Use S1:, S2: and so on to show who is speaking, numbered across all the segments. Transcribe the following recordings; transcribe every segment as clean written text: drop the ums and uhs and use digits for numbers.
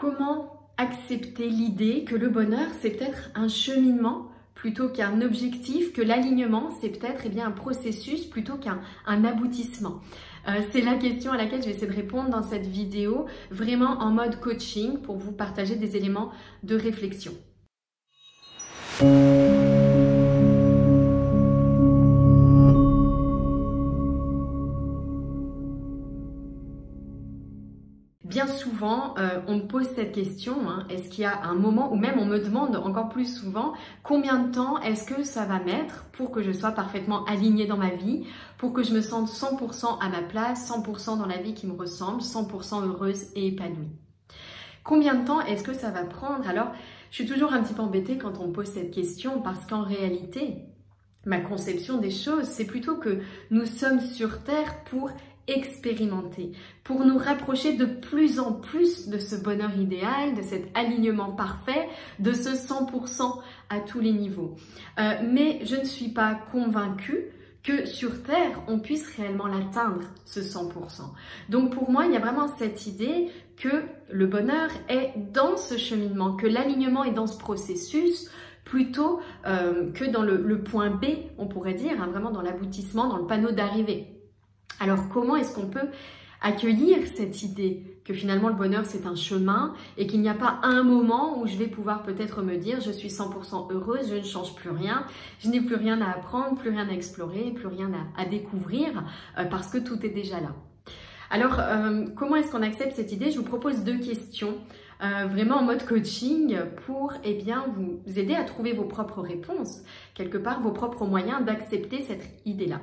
S1: Comment accepter l'idée que le bonheur, c'est peut-être un cheminement plutôt qu'un objectif, que l'alignement, c'est peut-être un processus plutôt qu'un aboutissement. C'est la question à laquelle je vais essayer de répondre dans cette vidéo, vraiment en mode coaching pour vous partager des éléments de réflexion. Bien souvent, on me pose cette question, est-ce qu'il y a un moment, ou même on me demande encore plus souvent, combien de temps est-ce que ça va mettre pour que je sois parfaitement alignée dans ma vie, pour que je me sente 100% à ma place, 100% dans la vie qui me ressemble, 100% heureuse et épanouie. Combien de temps est-ce que ça va prendre? Alors, je suis toujours un petit peu embêtée quand on me pose cette question parce qu'en réalité, ma conception des choses, c'est plutôt que nous sommes sur Terre pour expérimenter, pour nous rapprocher de plus en plus de ce bonheur idéal, de cet alignement parfait, de ce 100% à tous les niveaux. Mais je ne suis pas convaincue que sur Terre, on puisse réellement l'atteindre, ce 100%. Donc pour moi, il y a vraiment cette idée que le bonheur est dans ce cheminement, que l'alignement est dans ce processus, plutôt que dans le point B, on pourrait dire, vraiment dans l'aboutissement, dans le panneau d'arrivée. Alors comment est-ce qu'on peut accueillir cette idée que finalement le bonheur c'est un chemin et qu'il n'y a pas un moment où je vais pouvoir peut-être me dire je suis 100% heureuse, je ne change plus rien, je n'ai plus rien à apprendre, plus rien à explorer, plus rien à découvrir parce que tout est déjà là. Alors comment est-ce qu'on accepte cette idée? Je vous propose deux questions vraiment en mode coaching pour vous aider à trouver vos propres réponses, quelque part vos propres moyens d'accepter cette idée-là.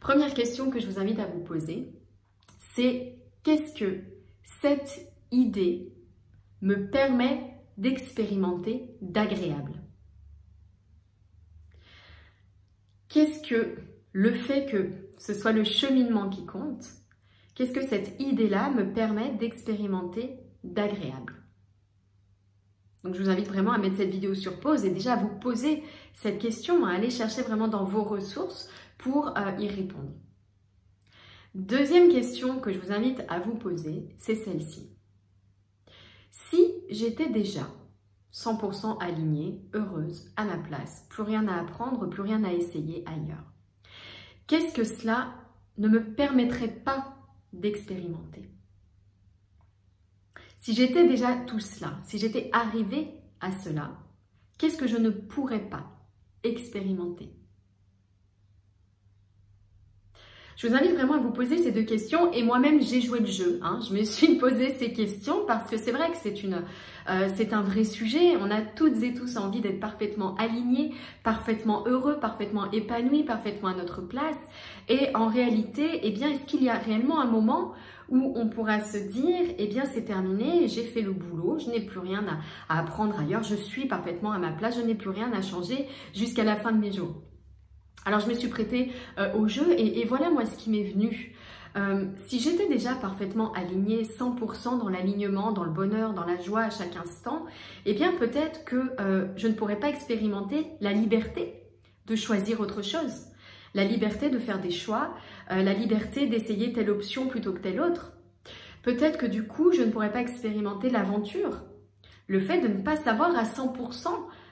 S1: Première question que je vous invite à vous poser, c'est qu'est-ce que cette idée me permet d'expérimenter d'agréable? Qu'est-ce que le fait que ce soit le cheminement qui compte, qu'est-ce que cette idée-là me permet d'expérimenter d'agréable? Donc je vous invite vraiment à mettre cette vidéo sur pause et déjà à vous poser cette question, à aller chercher vraiment dans vos ressources pour y répondre. Deuxième question que je vous invite à vous poser, c'est celle-ci. Si j'étais déjà 100% alignée, heureuse, à ma place, plus rien à apprendre, plus rien à essayer ailleurs, qu'est-ce que cela ne me permettrait pas d'expérimenter? Si j'étais déjà tout cela, si j'étais arrivée à cela, qu'est-ce que je ne pourrais pas expérimenter? Je vous invite vraiment à vous poser ces deux questions et moi-même j'ai joué le jeu. Je me suis posé ces questions parce que c'est vrai que c'est un vrai sujet. On a toutes et tous envie d'être parfaitement alignés, parfaitement heureux, parfaitement épanouis, parfaitement à notre place. Et en réalité, est-ce qu'il y a réellement un moment où on pourra se dire, c'est terminé, j'ai fait le boulot, je n'ai plus rien à apprendre ailleurs, je suis parfaitement à ma place, je n'ai plus rien à changer jusqu'à la fin de mes jours. Alors je me suis prêtée au jeu et voilà moi ce qui m'est venu. Si j'étais déjà parfaitement alignée 100% dans l'alignement, dans le bonheur, dans la joie à chaque instant, peut-être que je ne pourrais pas expérimenter la liberté de choisir autre chose, la liberté de faire des choix, la liberté d'essayer telle option plutôt que telle autre. Peut-être que du coup, je ne pourrais pas expérimenter l'aventure, le fait de ne pas savoir à 100%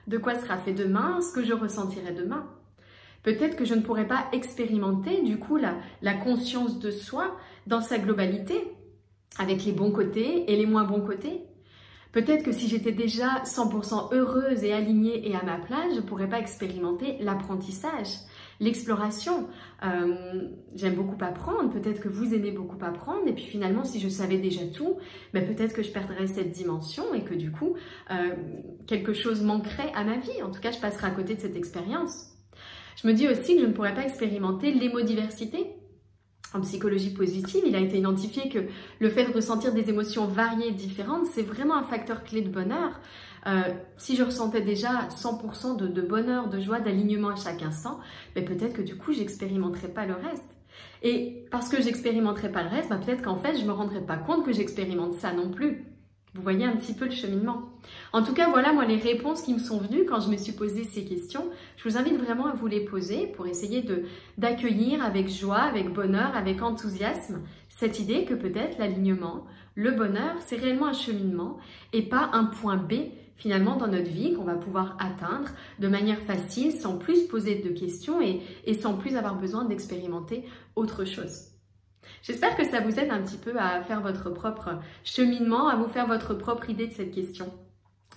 S1: de quoi sera fait demain, ce que je ressentirai demain. Peut-être que je ne pourrais pas expérimenter du coup la conscience de soi dans sa globalité, avec les bons côtés et les moins bons côtés. Peut-être que si j'étais déjà 100% heureuse et alignée et à ma place, je ne pourrais pas expérimenter l'apprentissage, l'exploration. J'aime beaucoup apprendre, peut-être que vous aimez beaucoup apprendre, et puis finalement, si je savais déjà tout, peut-être que je perdrais cette dimension et que du coup, quelque chose manquerait à ma vie. En tout cas, je passerais à côté de cette expérience. Je me dis aussi que je ne pourrais pas expérimenter l'émodiversité. En psychologie positive, il a été identifié que le fait de ressentir des émotions variées et différentes, c'est vraiment un facteur clé de bonheur. Si je ressentais déjà 100% de bonheur, de joie, d'alignement à chaque instant, peut-être que du coup, j'expérimenterais pas le reste. Et parce que j'expérimenterais pas le reste, peut-être qu'en fait, je me rendrais pas compte que j'expérimente ça non plus. Vous Vous voyez un petit peu le cheminement. En tout cas, voilà moi les réponses qui me sont venues quand je me suis posé ces questions. Je vous invite vraiment à vous les poser pour essayer d'accueillir avec joie, avec bonheur, avec enthousiasme cette idée que peut-être l'alignement, le bonheur, c'est réellement un cheminement et pas un point B finalement dans notre vie qu'on va pouvoir atteindre de manière facile sans plus poser de questions et sans plus avoir besoin d'expérimenter autre chose. J'espère que ça vous aide un petit peu à faire votre propre cheminement, à vous faire votre propre idée de cette question.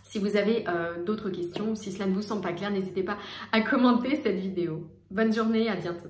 S1: Si vous avez d'autres questions ou si cela ne vous semble pas clair, n'hésitez pas à commenter cette vidéo. Bonne journée, à bientôt.